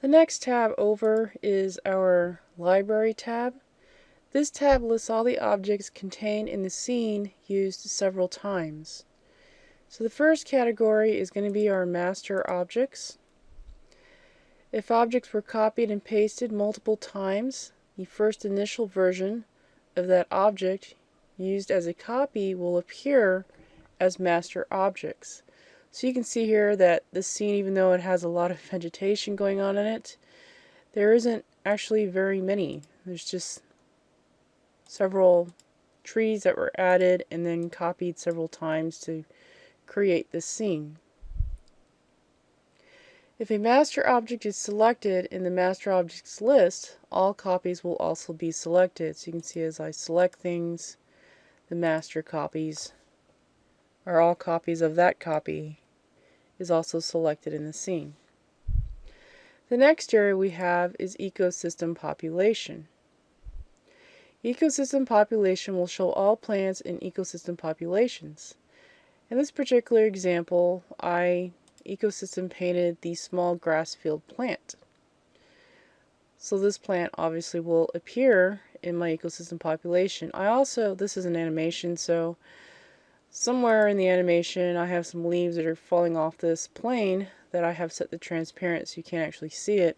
The next tab over is our Library tab. This tab lists all the objects contained in the scene used several times. So the first category is going to be our master objects. If objects were copied and pasted multiple times, the first initial version of that object used as a copy will appear as master objects. So you can see here that this scene, even though it has a lot of vegetation going on in it, there isn't actually very many. There's just several trees that were added and then copied several times to create this scene. If a master object is selected in the master objects list, all copies will also be selected. So you can see as I select things, the master copies, or all copies of that copy, is also selected in the scene. The next area we have is ecosystem population. Ecosystem population will show all plants in ecosystem populations. In this particular example, I ecosystem painted the small grass field plant. So this plant obviously will appear in my ecosystem population. This is an animation, so somewhere in the animation I have some leaves that are falling off this plane that I have set the transparent so you can't actually see it.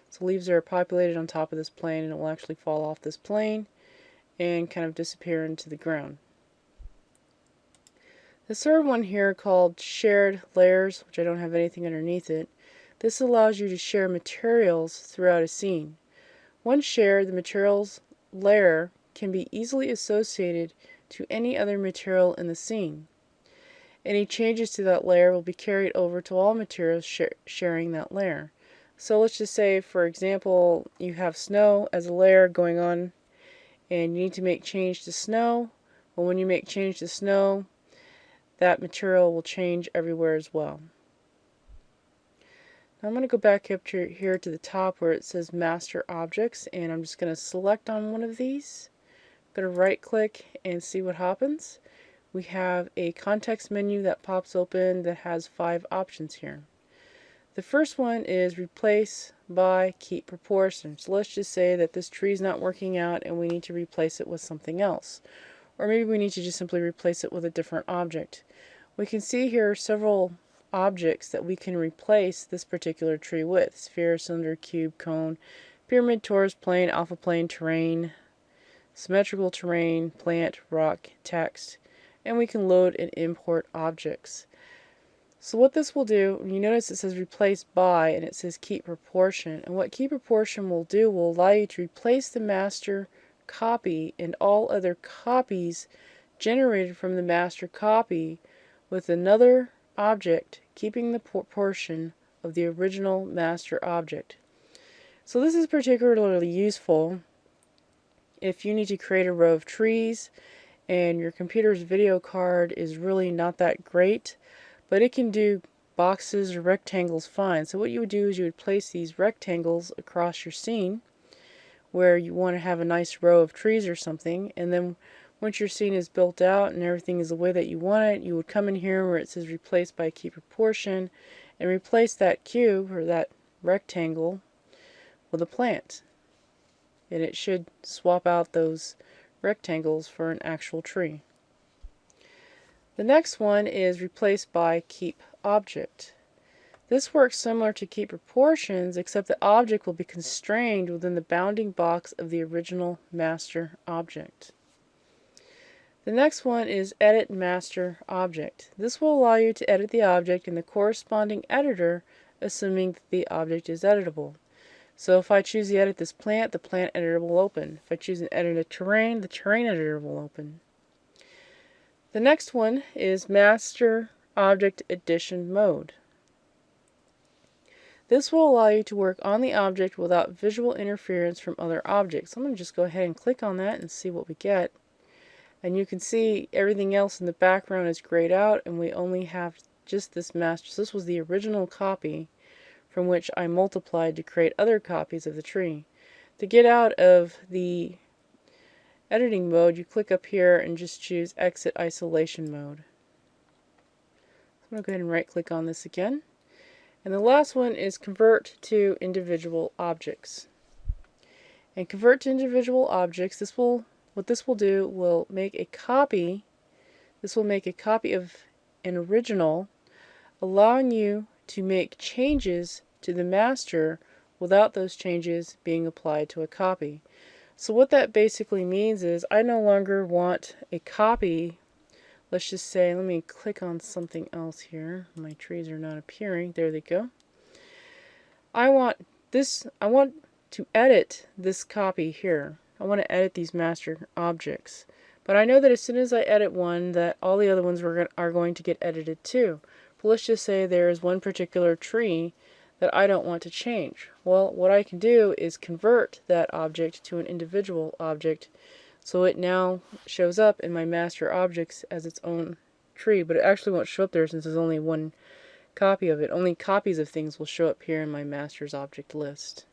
So leaves are populated on top of this plane and it will actually fall off this plane and kind of disappear into the ground. The third one here called shared layers, which I don't have anything underneath it. This allows you to share materials throughout a scene. Once shared, the materials layer can be easily associated to any other material in the scene. Any changes to that layer will be carried over to all materials sharing that layer. So let's just say, for example, you have snow as a layer going on and you need to make change to snow. Well, when you make change to snow, that material will change everywhere as well. Now I'm going to go back up here to the top where it says Master Objects, and I'm just going to select on one of these. I'm going to right click and see what happens. We have a context menu that pops open that has 5 options here. The first one is Replace by Keep Proportion. So let's just say that this tree is not working out and we need to replace it with something else. Or maybe we need to just simply replace it with a different object. We can see here several objects that we can replace this particular tree with: sphere, cylinder, cube, cone, pyramid, torus, plane, alpha plane, terrain, symmetrical terrain, plant, rock, text, and we can load and import objects. So what this will do, you notice it says replace by and it says keep proportion, and what keep proportion will do will allow you to replace the master copy and all other copies generated from the master copy with another object, keeping the proportion of the original master object. So this is particularly useful if you need to create a row of trees and your computer's video card is really not that great, but it can do boxes or rectangles fine. So what you would do is you would place these rectangles across your scene where you want to have a nice row of trees or something, and then once your scene is built out and everything is the way that you want it, you would come in here where it says replace by keep proportion and replace that cube or that rectangle with a plant, and it should swap out those rectangles for an actual tree. The next one is replace by keep object. This works similar to keep proportions, except the object will be constrained within the bounding box of the original master object. The next one is edit master object. This will allow you to edit the object in the corresponding editor, assuming that the object is editable. So if I choose to edit this plant, the plant editor will open. If I choose to edit a terrain, the terrain editor will open. The next one is master object edition mode. This will allow you to work on the object without visual interference from other objects. I'm going to just go ahead and click on that and see what we get. And you can see everything else in the background is grayed out and we only have just this master. So this was the original copy from which I multiplied to create other copies of the tree. To get out of the editing mode, you click up here and just choose Exit Isolation Mode. I'm going to go ahead and right click on this again. And the last one is convert to individual objects. And convert to individual objects, what this will do will make a copy. This will make a copy of an original, allowing you to make changes to the master without those changes being applied to a copy. So what that basically means is I no longer want a copy. Let's just say, let me click on something else here. My trees are not appearing. There they go. I want to edit this copy here. I want to edit these master objects. But I know that as soon as I edit one, that all the other ones are going to get edited too. But let's just say there is one particular tree that I don't want to change. Well, what I can do is convert that object to an individual object, so it now shows up in my master objects as its own tree, but it actually won't show up there since there's only one copy of it. Only copies of things will show up here in my master's object list.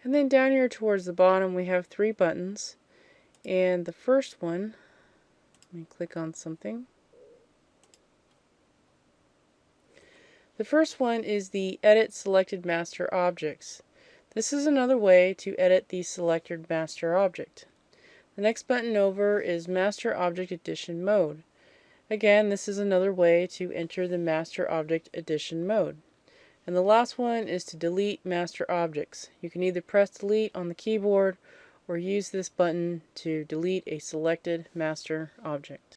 And then down here towards the bottom we have 3 buttons, and the first one, let me click on something. The first one is the Edit Selected Master Objects. This is another way to edit the selected master object. The next button over is Master Object Edition Mode. Again, this is another way to enter the Master Object Edition mode. And the last one is to delete master objects. You can either press delete on the keyboard or use this button to delete a selected master object.